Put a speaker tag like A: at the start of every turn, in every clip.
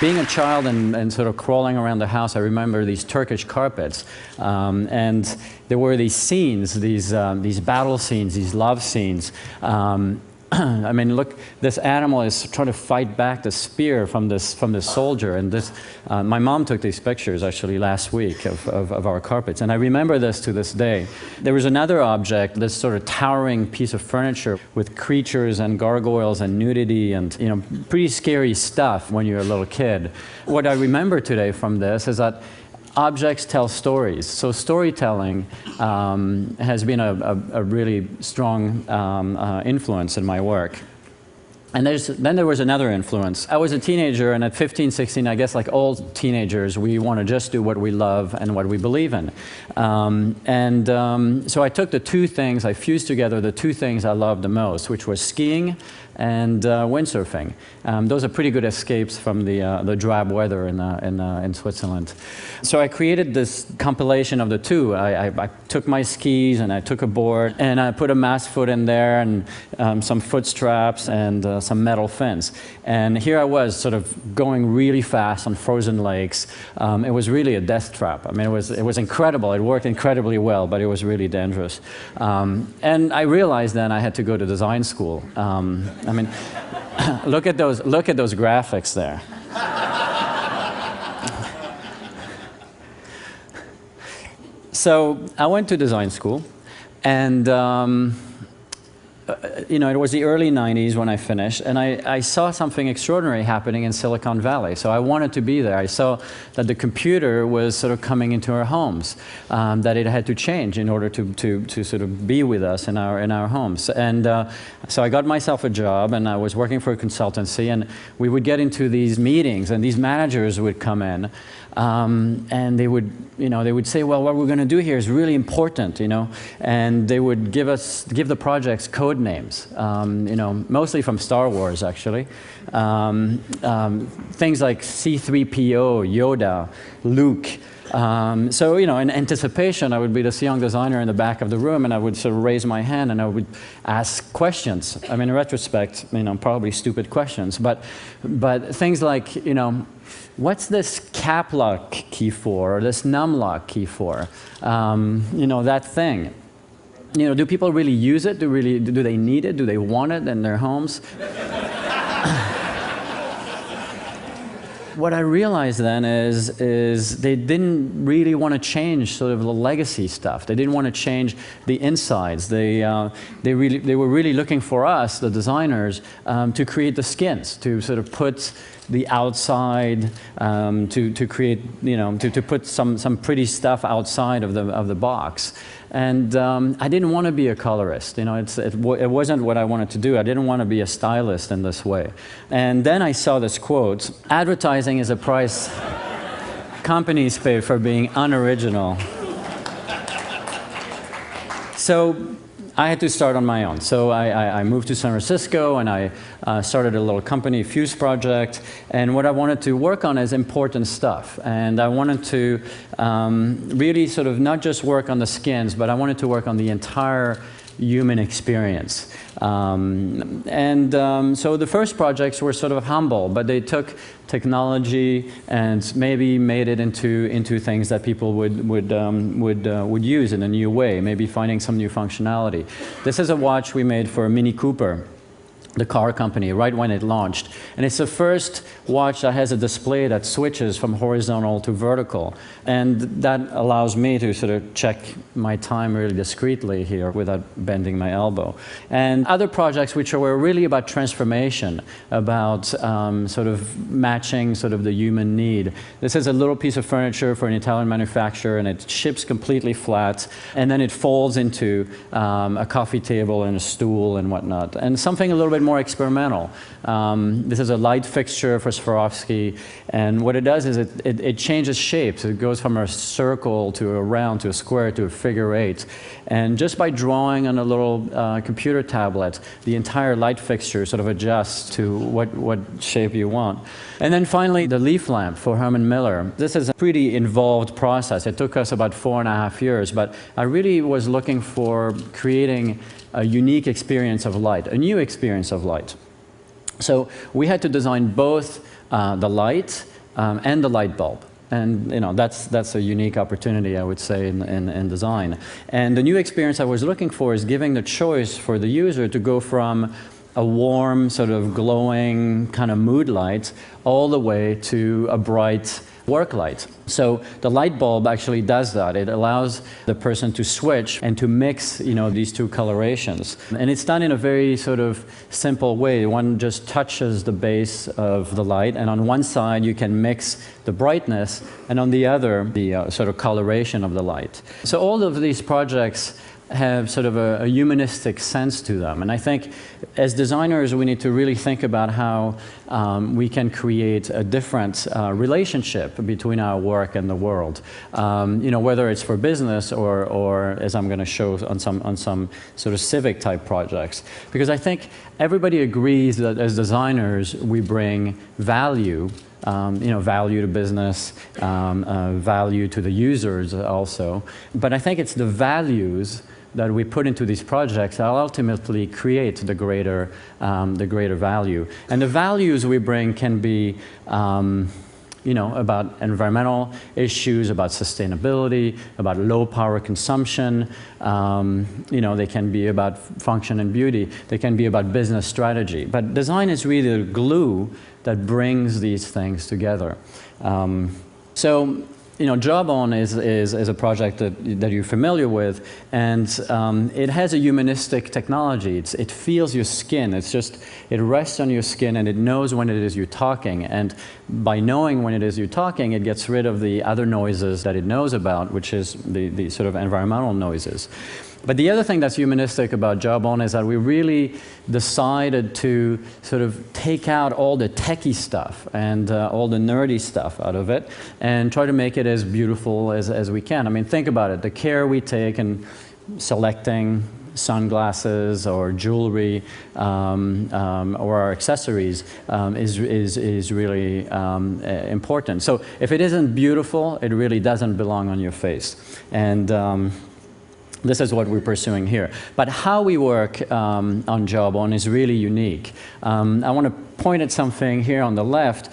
A: being a child and sort of crawling around the house, I remember these Turkish carpets. And there were these scenes, these battle scenes, these love scenes. I mean, look, this animal is trying to fight back the spear from this soldier. And this, my mom took these pictures actually last week of our carpets. And I remember this to this day. There was another object, this sort of towering piece of furniture with creatures and gargoyles and nudity and, you know, pretty scary stuff when you're a little kid. What I remember today from this is that objects tell stories. So storytelling has been a really strong influence in my work. And then there was another influence. I was a teenager, and at 15, 16, I guess like all teenagers, we want to just do what we love and what we believe in. So I took the two things, I fused together the two things I loved the most, which was skiing and windsurfing. Those are pretty good escapes from the drab weather in Switzerland. So I created this compilation of the two. I took my skis and I took a board and I put a mast foot in there and some foot straps and some metal fins. And here I was sort of going really fast on frozen lakes. It was really a death trap. I mean, it was incredible. It worked incredibly well, but it was really dangerous. And I realized then I had to go to design school. I mean, look at those graphics there. So I went to design school, and you know, it was the early 90s when I finished, and I saw something extraordinary happening in Silicon Valley. So I wanted to be there. I saw that the computer was sort of coming into our homes, that it had to change in order to sort of be with us in our homes. And so I got myself a job, and I was working for a consultancy, and we would get into these meetings, and these managers would come in, and they would say, well, what we're going to do here is really important, you know, and they would give the projects code names, you know, mostly from Star Wars, actually. Things like C-3PO, Yoda, Luke. So, you know, in anticipation, I would be this young designer in the back of the room, and I would sort of raise my hand and I would ask questions. I mean, in retrospect, you know, probably stupid questions, but things like, you know, what's this cap lock key for, or this num lock key for? You know, that thing. You know, do people really use it? Do they need it? Do they want it in their homes? What I realized then is they didn't really want to change sort of the legacy stuff. They didn't want to change the insides. They were really looking for us, the designers, to create the skins, to sort of put the outside, to create, you know, to put some pretty stuff outside of the box. And I didn't want to be a colorist. You know, it wasn't what I wanted to do. I didn't want to be a stylist in this way. And then I saw this quote: "Advertising is a price companies pay for being unoriginal." So I had to start on my own. So I moved to San Francisco, and I started a little company, Fuse Project. And what I wanted to work on is important stuff. And I wanted to really sort of not just work on the skins, but I wanted to work on the entire human experience. So the first projects were sort of humble, but they took technology and maybe made it into things that people would use in a new way, maybe finding some new functionality. This is a watch we made for Mini Cooper, the car company, right when it launched. And it's the first watch that has a display that switches from horizontal to vertical. And that allows me to sort of check my time really discreetly here without bending my elbow. And other projects which were really about transformation, about sort of matching sort of the human need. This is a little piece of furniture for an Italian manufacturer, and it ships completely flat, and then it folds into a coffee table and a stool and whatnot. And something a little bit more experimental. This is a light fixture for Swarovski, and what it does is it changes shapes. It goes from a circle to a round to a square to a figure eight. And just by drawing on a little computer tablet, the entire light fixture sort of adjusts to what shape you want. And then finally, the leaf lamp for Herman Miller. This is a pretty involved process. It took us about 4.5 years, but I really was looking for creating a unique experience of light, a new experience of light. So we had to design both the light and the light bulb. And that's a unique opportunity, I would say, in design. And the new experience I was looking for is giving the choice for the user to go from a warm, sort of glowing kind of mood light all the way to a bright work light. So the light bulb actually does that. It allows the person to switch and to mix, these two colorations. And it's done in a very sort of simple way. One just touches the base of the light, and on one side you can mix the brightness, and on the other, the sort of coloration of the light. So all of these projects have sort of a humanistic sense to them. And I think as designers, we need to really think about how we can create a different relationship between our work and the world. Whether it's for business or as I'm going to show on some sort of civic type projects. Because I think everybody agrees that as designers, we bring value. Value to business, value to the users also. But I think it's the values that we put into these projects that ultimately create the greater value. And the values we bring can be about environmental issues, about sustainability, about low power consumption. They can be about function and beauty. They can be about business strategy. But design is really the glue that brings these things together. Jawbone is a project that you're familiar with, and it has a humanistic technology. It feels your skin. It rests on your skin, and it knows when it is you're talking. And by knowing when it is you're talking, it gets rid of the other noises that it knows about, which is the sort of environmental noises. But the other thing that's humanistic about Jawbone is that we really decided to sort of take out all the techie stuff and all the nerdy stuff out of it and try to make it as beautiful as we can. I mean, think about it. The care we take in selecting sunglasses or jewelry or our accessories is really important. So if it isn't beautiful, it really doesn't belong on your face. And this is what we're pursuing here. But how we work on Jawbone is really unique. I want to point at something here on the left.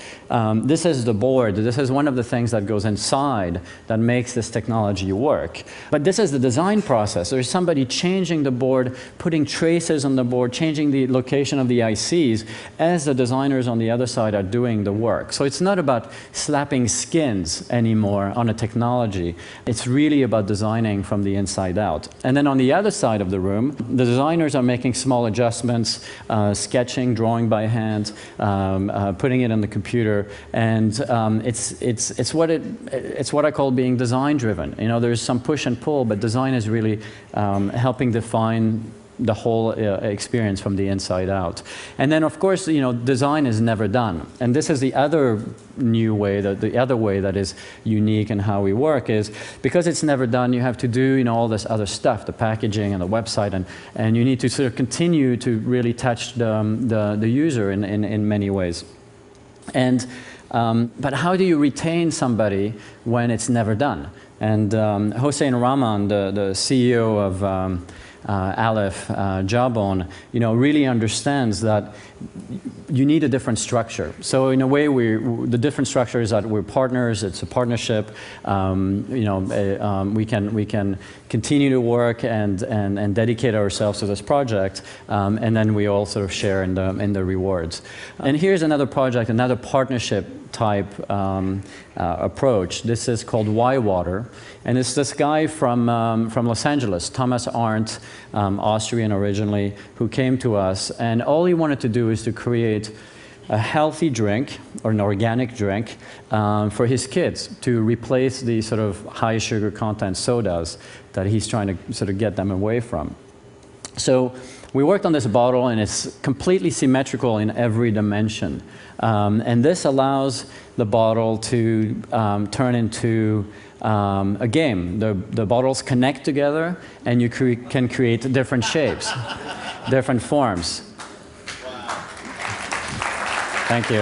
A: This is the board. This is one of the things that goes inside that makes this technology work. But this is the design process. There's somebody changing the board, putting traces on the board, changing the location of the ICs as the designers on the other side are doing the work. So it's not about slapping skins anymore on a technology. It's really about designing from the inside out. And then on the other side of the room, the designers are making small adjustments, sketching, drawing by hand, putting it on the computer, and it's what I call being design driven. There's some push and pull, but design is really helping define the whole experience from the inside out. And then, of course, design is never done. And this is the other new way, the other way that is unique in how we work is because it's never done, you have to do all this other stuff, the packaging and the website, and you need to sort of continue to really touch the user in many ways. And but how do you retain somebody when it's never done? And Hossein Rahman, the CEO of Aleph, Jawbone, really understands that you need a different structure. So in a way, the different structure is that we're partners. It's a partnership. We can continue to work and dedicate ourselves to this project, and then we all sort of share in the rewards. And here's another project, another partnership type approach. This is called Y Water, and it's this guy from Los Angeles, Thomas Arndt, Austrian originally, who came to us, and all he wanted to do is to create a healthy drink or an organic drink for his kids to replace the sort of high sugar content sodas that he's trying to sort of get them away from. So we worked on this bottle, and it's completely symmetrical in every dimension. And this allows the bottle to turn into a game. The bottles connect together, and you can create different shapes, different forms. Thank you.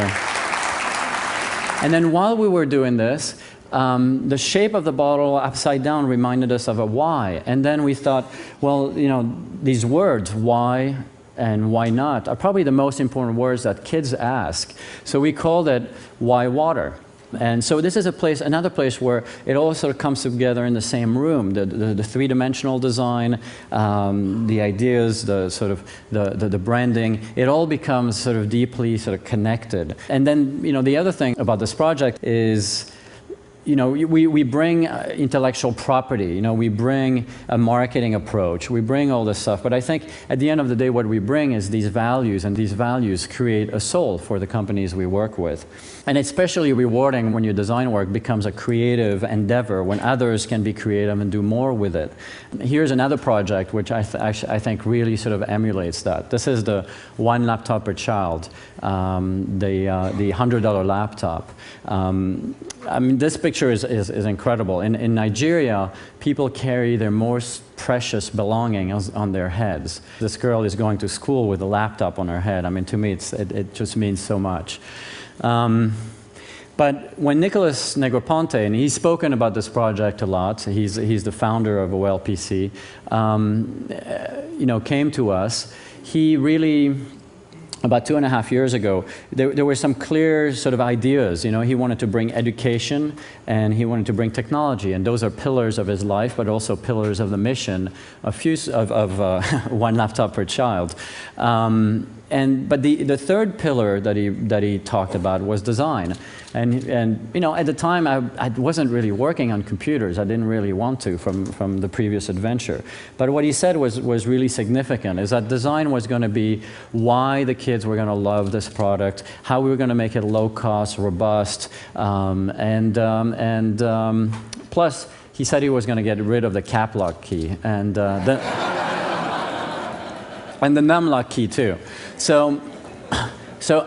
A: And then while we were doing this, the shape of the bottle upside down reminded us of a Y. And then we thought, well, these words, why and why not, are probably the most important words that kids ask. So we called it Why Water. And so this is a place, another place where it all sort of comes together in the same room. The three-dimensional design, the ideas, the sort of the branding, it all becomes sort of deeply sort of connected. And then, you know, the other thing about this project is, you know, we bring intellectual property, you know, we bring a marketing approach, we bring all this stuff, but I think at the end of the day what we bring is these values, and these values create a soul for the companies we work with. And it's especially rewarding when your design work becomes a creative endeavor, when others can be creative and do more with it. Here's another project which I think really sort of emulates that. This is the one laptop per child, the $100 laptop. I mean, this picture is incredible. In Nigeria, people carry their most precious belongings on their heads. This girl is going to school with a laptop on her head. I mean, to me, it just means so much. But when Nicholas Negroponte, and he's spoken about this project a lot, he's the founder of OLPC, you know, came to us, he really, about 2.5 years ago, there were some clear sort of ideas. You know, he wanted to bring education and he wanted to bring technology, and those are pillars of his life, but also pillars of the mission of one laptop per child. But the third pillar that he talked about was design. And you know, at the time I wasn't really working on computers. I didn't really want to from the previous adventure. But what he said was really significant, is that design was going to be why the kids were going to love this product, how we were going to make it low cost, robust, plus he said he was going to get rid of the cap lock key and the numlock key too. So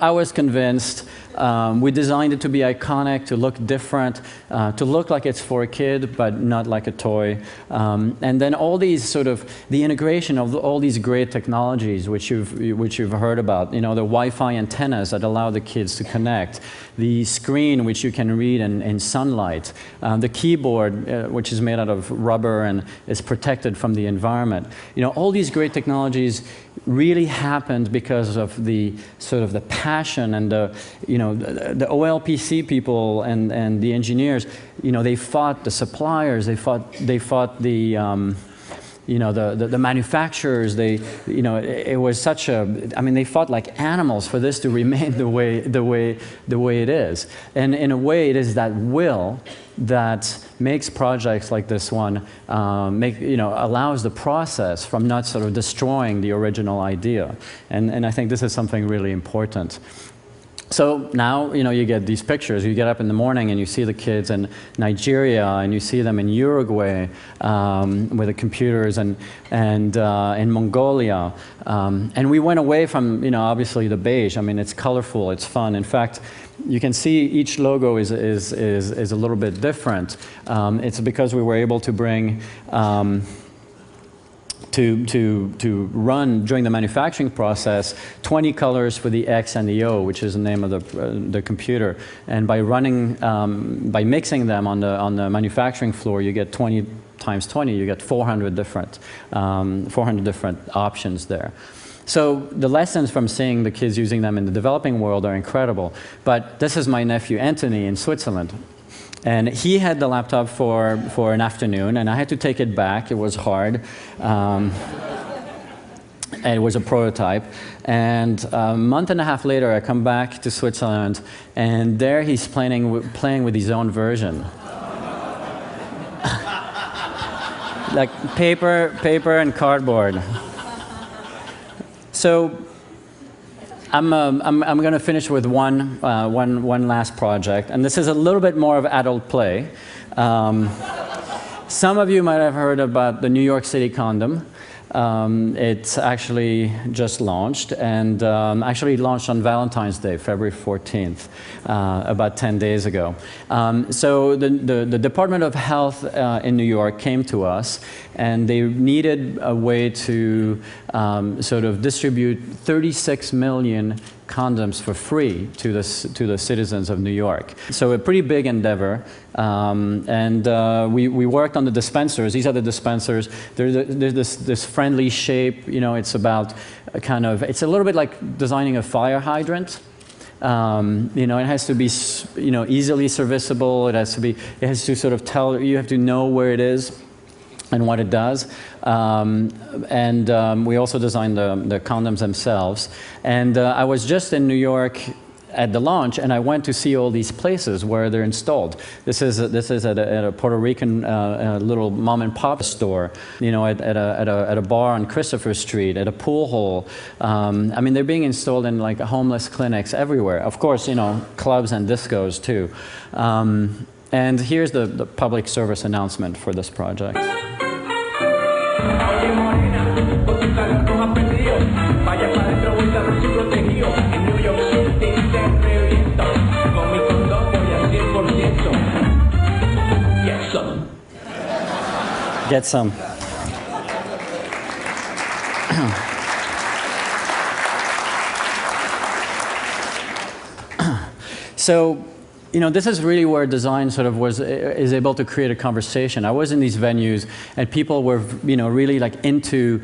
A: I was convinced. We designed it to be iconic, to look different, to look like it's for a kid, but not like a toy. And then all these sort of, the integration of all these great technologies which you've heard about, you know, the Wi-Fi antennas that allow the kids to connect, the screen which you can read in sunlight, the keyboard which is made out of rubber and is protected from the environment. You know, all these great technologies really happened because of the sort of the passion and the, you know, the OLPC people and the engineers. You know, they fought the suppliers, they fought the you know, the manufacturers. They, you know, it was such a, I mean, they fought like animals for this to remain the way it is. And in a way, it is that will that makes projects like this one, you know, allows the process from not sort of destroying the original idea. And I think this is something really important. So now, you know, you get these pictures. You get up in the morning and you see the kids in Nigeria, and you see them in Uruguay with the computers, and in Mongolia. And we went away from, you know, obviously the beige. I mean, it's colorful, it's fun. In fact, you can see each logo is a little bit different. It's because we were able to bring to run during the manufacturing process 20 colors for the X and the O, which is the name of the computer. And by running, by mixing them on the manufacturing floor, you get 20 times 20. You get 400 different options there. So the lessons from seeing the kids using them in the developing world are incredible. But this is my nephew Anthony in Switzerland. And he had the laptop for an afternoon, and I had to take it back. It was hard. And it was a prototype. And a month and a half later, I come back to Switzerland, and there he's playing with his own version. Like paper and cardboard. So I'm going to finish with one last project, and this is a little bit more of adult play. Some of you might have heard about the New York City condom. It's actually just launched, and actually launched on Valentine's Day, February 14th, about 10 days ago. So the Department of Health in New York came to us, and they needed a way to sort of distribute 36 million condoms for free to the citizens of New York. So a pretty big endeavor, and we worked on the dispensers. These are the dispensers. There's this friendly shape. You know, it's about a kind of, it's a little bit like designing a fire hydrant. You know, it has to be, you know, easily serviceable. It has to sort of tell, you have to know where it is and what it does. We also designed the condoms themselves. And I was just in New York at the launch, and I went to see all these places where they're installed. This is at a Puerto Rican little mom and pop store, you know, at a bar on Christopher Street, at a pool hall. I mean, they're being installed in like homeless clinics everywhere. Of course, you know, clubs and discos too. And here's the public service announcement for this project. Get some. So, you know, this is really where design sort of is able to create a conversation. I was in these venues, and people were, you know, really like into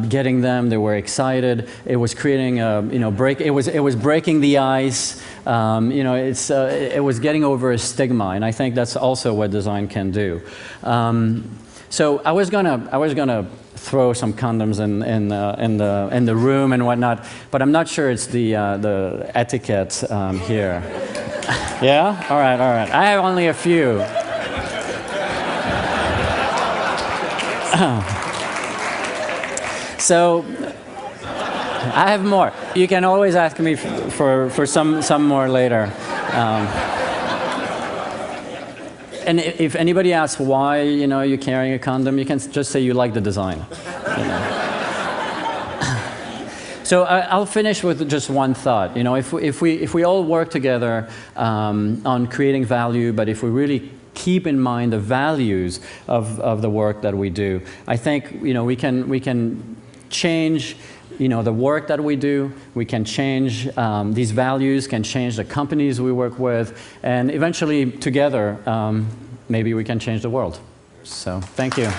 A: getting them. They were excited. It was creating a, you know, it was breaking the ice. You know, it was getting over a stigma, and I think that's also what design can do. So I was gonna throw some condoms in the room and whatnot, but I'm not sure it's the etiquette here. Yeah? All right, all right. I have only a few. So I have more. You can always ask me for some more later. And if anybody asks why, you know, you're carrying a condom, you can just say you like the design. You know. So I'll finish with just one thought. You know, if we all work together on creating value, but if we really keep in mind the values of the work that we do, I think, you know, we can change, you know, the work that we do. We can change, these values can change the companies we work with, and eventually together maybe we can change the world. So thank you.